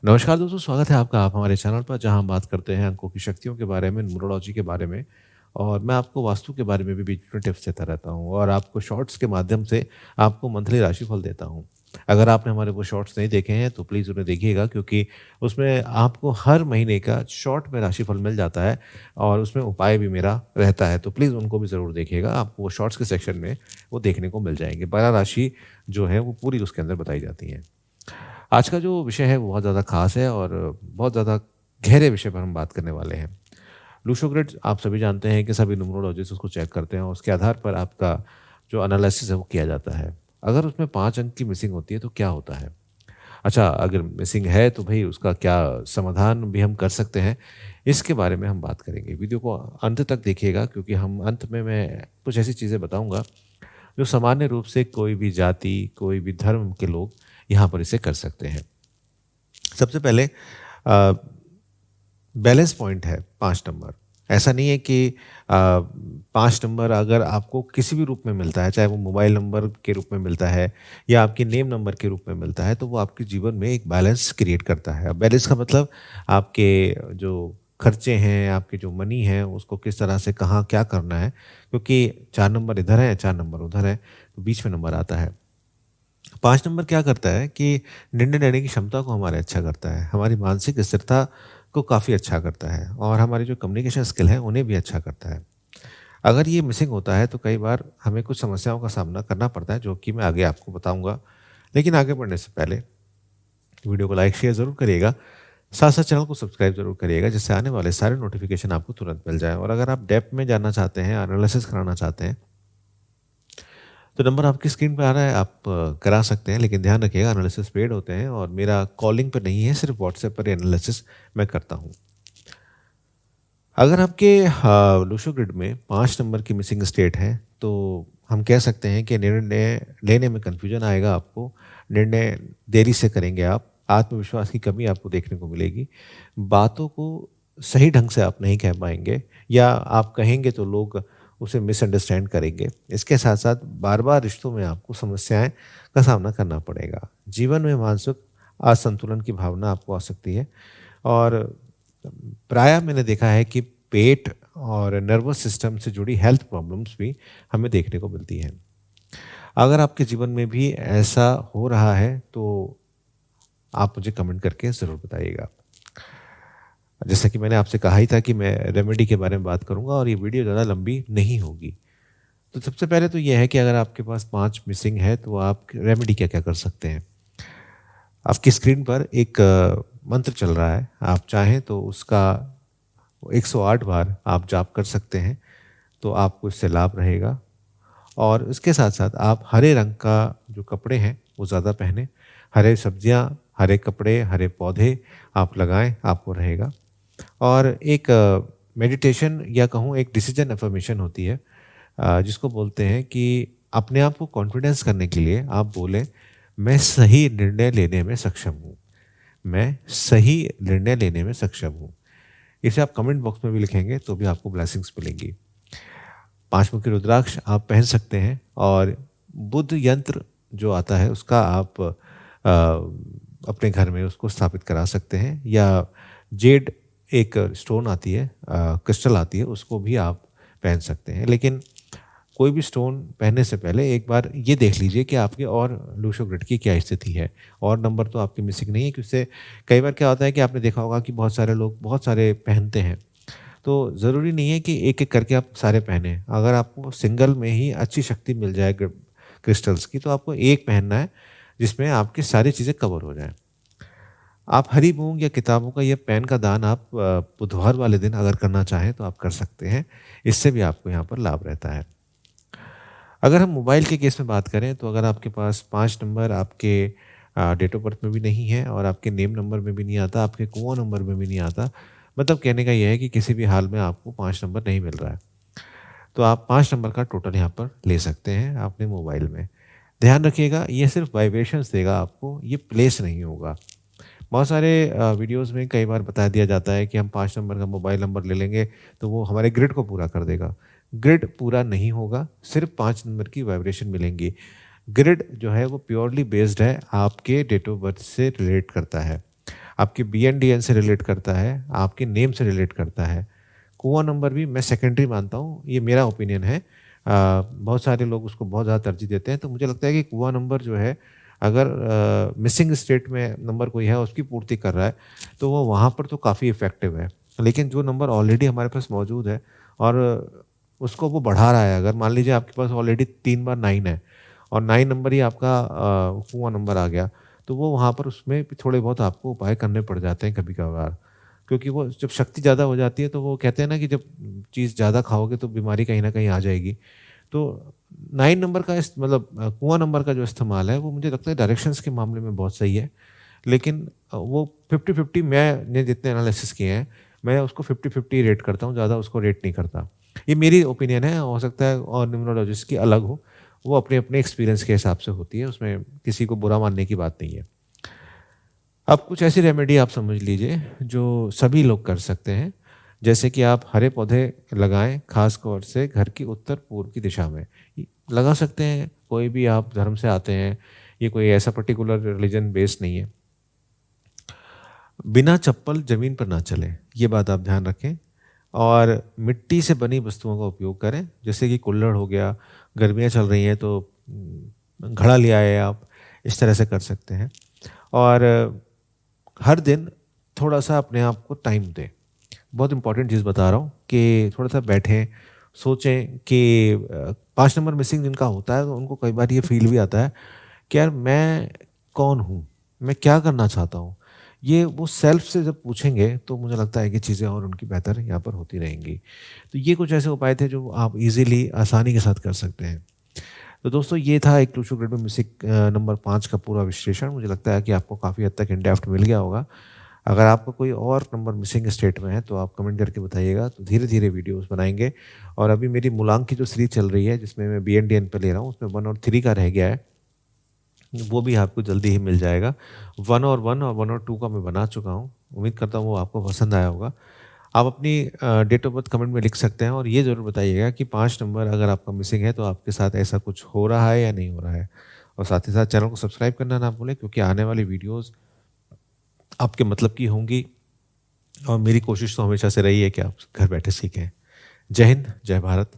नमस्कार दोस्तों, स्वागत है आपका आप हमारे चैनल पर जहां हम बात करते हैं अंकों की शक्तियों के बारे में, न्यूमरोलॉजी के बारे में। और मैं आपको वास्तु के बारे में भी बीच में टिप्स देता रहता हूं और आपको शॉर्ट्स के माध्यम से आपको मंथली राशिफल देता हूं। अगर आपने हमारे वो शॉर्ट्स नहीं देखे हैं तो प्लीज़ उन्हें देखिएगा, क्योंकि उसमें आपको हर महीने का शॉर्ट में राशिफल मिल जाता है और उसमें उपाय भी मेरा रहता है। तो प्लीज़ उनको भी ज़रूर देखिएगा, आपको वो शॉर्ट्स के सेक्शन में वो देखने को मिल जाएंगे। 12 राशि जो है वो पूरी उसके अंदर बताई जाती हैं। आज का जो विषय है वो बहुत ज़्यादा ख़ास है और बहुत ज़्यादा गहरे विषय पर हम बात करने वाले हैं। लूशो ग्रिड आप सभी जानते हैं कि सभी न्यूमरोलॉजिस्ट उसको चेक करते हैं और उसके आधार पर आपका जो एनालिसिस है वो किया जाता है। अगर उसमें 5 अंक की मिसिंग होती है तो क्या होता है? अच्छा, अगर मिसिंग है तो भई उसका क्या समाधान भी हम कर सकते हैं, इसके बारे में हम बात करेंगे। वीडियो को अंत तक देखिएगा, क्योंकि हम अंत में मैं कुछ ऐसी चीज़ें बताऊँगा जो सामान्य रूप से कोई भी जाति, कोई भी धर्म के लोग यहाँ पर इसे कर सकते हैं। सबसे पहले अ, बैलेंस पॉइंट है 5 नंबर। ऐसा नहीं है कि 5 नंबर अगर आपको किसी भी रूप में मिलता है, चाहे वो मोबाइल नंबर के रूप में मिलता है या आपके नेम नंबर के रूप में मिलता है, तो वो आपके जीवन में एक बैलेंस क्रिएट करता है। अब बैलेंस का मतलब आपके जो खर्चे हैं, आपके जो मनी है, उसको किस तरह से कहाँ क्या करना है, क्योंकि 4 नंबर इधर है, 4 नंबर उधर है, तो बीच में नंबर आता है। 5 नंबर क्या करता है कि निर्णय लेने की क्षमता को हमारे अच्छा करता है, हमारी मानसिक स्थिरता को काफ़ी अच्छा करता है और हमारी जो कम्युनिकेशन स्किल है उन्हें भी अच्छा करता है। अगर ये मिसिंग होता है तो कई बार हमें कुछ समस्याओं का सामना करना पड़ता है, जो कि मैं आगे आपको बताऊँगा। लेकिन आगे बढ़ने से पहले वीडियो को लाइक शेयर ज़रूर करिएगा, साथ-साथ चैनल को सब्सक्राइब ज़रूर करिएगा, जिससे आने वाले सारे नोटिफ़िकेशन आपको तुरंत मिल जाएँ। और अगर आप डेप्थ में जानना चाहते हैं, एनालिसिस कराना चाहते हैं, तो नंबर आपकी स्क्रीन पे आ रहा है, आप करा सकते हैं, लेकिन ध्यान रखिएगा एनालिसिस पेड होते हैं और मेरा कॉलिंग पे नहीं है, सिर्फ व्हाट्सएप पर एनालिसिस मैं करता हूँ। अगर आपके लूशो ग्रिड में 5 नंबर की मिसिंग स्टेट है, तो हम कह सकते हैं कि निर्णय लेने में कन्फ्यूजन आएगा आपको, निर्णय देरी से करेंगे आप, आत्मविश्वास की कमी आपको देखने को मिलेगी, बातों को सही ढंग से आप नहीं कह पाएँगे या आप कहेंगे तो लोग उसे मिसअंडरस्टैंड करेंगे। इसके साथ-साथ बार-बार रिश्तों में आपको समस्याएँ का सामना करना पड़ेगा। जीवन में मानसिक असंतुलन की भावना आपको आ सकती है और प्रायः मैंने देखा है कि पेट और नर्वस सिस्टम से जुड़ी हेल्थ प्रॉब्लम्स भी हमें देखने को मिलती हैं। अगर आपके जीवन में भी ऐसा हो रहा है तो आप मुझे कमेंट करके ज़रूर बताइएगा। जैसा कि मैंने आपसे कहा ही था कि मैं रेमेडी के बारे में बात करूँगा और ये वीडियो ज़्यादा लंबी नहीं होगी। तो सबसे पहले तो ये है कि अगर आपके पास 5 मिसिंग है तो आप रेमेडी क्या-क्या कर सकते हैं। आपकी स्क्रीन पर एक मंत्र चल रहा है, आप चाहें तो उसका 108 बार आप जाप कर सकते हैं, तो आपको इससे लाभ रहेगा। और इसके साथ-साथ आप हरे रंग का जो कपड़े हैं, वो ज़्यादा पहनें। हरे सब्जियाँ, हरे कपड़े, हरे पौधे आप लगाएँ, आपको रहेगा। और एक मेडिटेशन या कहूँ एक डिसीजन अफ़र्मेशन होती है, जिसको बोलते हैं कि अपने आप को कॉन्फिडेंस करने के लिए आप बोलें, मैं सही निर्णय लेने में सक्षम हूँ। मैं सही निर्णय लेने में सक्षम हूँ। इसे आप कमेंट बॉक्स में भी लिखेंगे तो भी आपको ब्लेसिंग्स मिलेंगी। 5 मुखी रुद्राक्ष आप पहन सकते हैं और बुद्ध यंत्र जो आता है उसका आप अपने घर में उसको स्थापित करा सकते हैं, या जेड एक स्टोन आती है, क्रिस्टल आती है, उसको भी आप पहन सकते हैं। लेकिन कोई भी स्टोन पहनने से पहले एक बार ये देख लीजिए कि आपके और लूशो ग्रिड की क्या स्थिति है। और नंबर तो आपके मिसिंग नहीं है, कि उससे कई बार क्या होता है कि आपने देखा होगा कि बहुत सारे लोग बहुत सारे पहनते हैं। तो ज़रूरी नहीं है कि एक-एक करके आप सारे पहने। अगर आपको सिंगल में ही अच्छी शक्ति मिल जाए क्रिस्टल्स की, तो आपको एक पहनना है जिसमें आपकी सारी चीज़ें कवर हो जाएँ। आप हरी मूँग या किताबों का या पेन का दान आप बुधवार वाले दिन अगर करना चाहें तो आप कर सकते हैं। इससे भी आपको यहाँ पर लाभ रहता है। अगर हम मोबाइल के केस में बात करें, तो अगर आपके पास 5 नंबर आपके डेट ऑफ बर्थ में भी नहीं है और आपके नेम नंबर में भी नहीं आता, आपके कुआँ नंबर में भी नहीं आता, मतलब कहने का ये है कि किसी भी हाल में आपको 5 नंबर नहीं मिल रहा है। तो आप 5 नंबर का टोटल यहाँ पर ले सकते हैं अपने मोबाइल में। ध्यान रखिएगा, ये सिर्फ़ वाइब्रेशंस देगा आपको, ये प्लेस नहीं होगा। बहुत सारे वीडियोज़ में कई बार बता दिया जाता है कि हम 5 नंबर का मोबाइल नंबर ले लेंगे, तो वो हमारे ग्रिड को पूरा कर देगा। ग्रिड पूरा नहीं होगा, सिर्फ़ 5 नंबर की वाइब्रेशन मिलेंगी। ग्रिड जो है वो प्योरली बेस्ड है, आपके डेट ऑफ बर्थ से रिलेट करता है। आपके BNDN से रिलेट करता है, आपके नेम से रिलेट करता है। कुआँ नंबर भी मैं सेकेंडरी मानता हूँ, ये मेरा ओपिनियन है। बहुत सारे लोग उसको बहुत ज़्यादा तरजीह देते हैं, तो मुझे लगता है कि कुआँ नंबर जो है, अगर मिसिंग स्टेट में नंबर कोई है, उसकी पूर्ति कर रहा है, तो वो वहाँ पर तो काफ़ी इफ़ेक्टिव है। लेकिन जो नंबर ऑलरेडी हमारे पास मौजूद है और उसको वो बढ़ा रहा है, अगर मान लीजिए आपके पास ऑलरेडी 3 बार 9 है और 9 नंबर ही आपका कुआँ नंबर आ गया, तो वो वहाँ पर उसमें भी थोड़े बहुत आपको उपाय करने पड़ जाते हैं कभी-कभार। क्योंकि वो जब शक्ति ज़्यादा हो जाती है, तो वो कहते हैं ना कि जब चीज़ ज़्यादा खाओगे तो बीमारी कहीं न कहीं आ जाएगी। तो 9 नंबर का मतलब कुआँ नंबर का जो इस्तेमाल है, वो मुझे लगता है डायरेक्शंस के मामले में बहुत सही है। लेकिन वो 50-50 मैंने जितने एनालिसिस किए हैं, मैं उसको 50-50 रेट करता हूँ, ज़्यादा उसको रेट नहीं करता। ये मेरी ओपिनियन है, हो सकता है और न्यूमरोलॉजिस्ट की अलग हो, वो अपने-अपने एक्सपीरियंस के हिसाब से होती है, उसमें किसी को बुरा मानने की बात नहीं है। अब कुछ ऐसी रेमेडी आप समझ लीजिए जो सभी लोग कर सकते हैं, जैसे कि आप हरे पौधे लगाएँ, ख़ास तौर से घर की उत्तर-पूर्व की दिशा में। लगा सकते हैं, कोई भी आप धर्म से आते हैं, ये कोई ऐसा पर्टिकुलर रिलीजन बेस्ड नहीं है। बिना चप्पल ज़मीन पर ना चलें, ये बात आप ध्यान रखें। और मिट्टी से बनी वस्तुओं का उपयोग करें, जैसे कि कुल्हड़ हो गया, गर्मियाँ चल रही हैं तो घड़ा ले आए आप, इस तरह से कर सकते हैं। और हर दिन थोड़ा-सा अपने आप को टाइम दें। बहुत इम्पोर्टेंट चीज़ बता रहा हूँ कि थोड़ा-सा बैठें, सोचें कि 5 नंबर मिसिंग जिनका होता है, तो उनको कई बार ये फ़ील भी आता है कि यार मैं कौन हूँ? मैं क्या करना चाहता हूँ? ये वो सेल्फ से जब पूछेंगे, तो मुझे लगता है कि चीज़ें और उनकी बेहतर यहाँ पर होती रहेंगी। तो ये कुछ ऐसे उपाय थे जो आप ईज़िली आसानी के साथ कर सकते हैं। तो दोस्तों, ये था एक टू ग्रिड में मिसिंग नंबर 5 का पूरा विश्लेषण। मुझे लगता है कि आपको काफ़ी हद तक इन डेप्थ मिल गया होगा। अगर आपका कोई और नंबर मिसिंग स्टेट में है, तो आप कमेंट करके बताइएगा, तो धीरे-धीरे वीडियोज़ बनाएँगे। और अभी मेरी मूलांक की जो सीरीज़ चल रही है, जिसमें मैं BNDN पे ले रहा हूँ, उसमें 1 और 3 का रह गया है। वो भी आपको जल्दी ही मिल जाएगा। 1 और 1 और 1 और 2 का मैं बना चुका हूँ। उम्मीद करता हूँ वो आपको पसंद आया होगा। आप अपनी डेट ऑफ बर्थ कमेंट में लिख सकते हैं और ये ज़रूर बताइएगा कि 5 नंबर अगर आपका मिसिंग है, तो आपके साथ ऐसा कुछ हो रहा है या नहीं हो रहा है। और साथ ही साथ चैनल को सब्सक्राइब करना ना भूलें, क्योंकि आने वाली वीडियोज़ आपके मतलब की होंगी और मेरी कोशिश तो हमेशा से रही है कि आप घर बैठे सीखें। जय हिंद, जय भारत।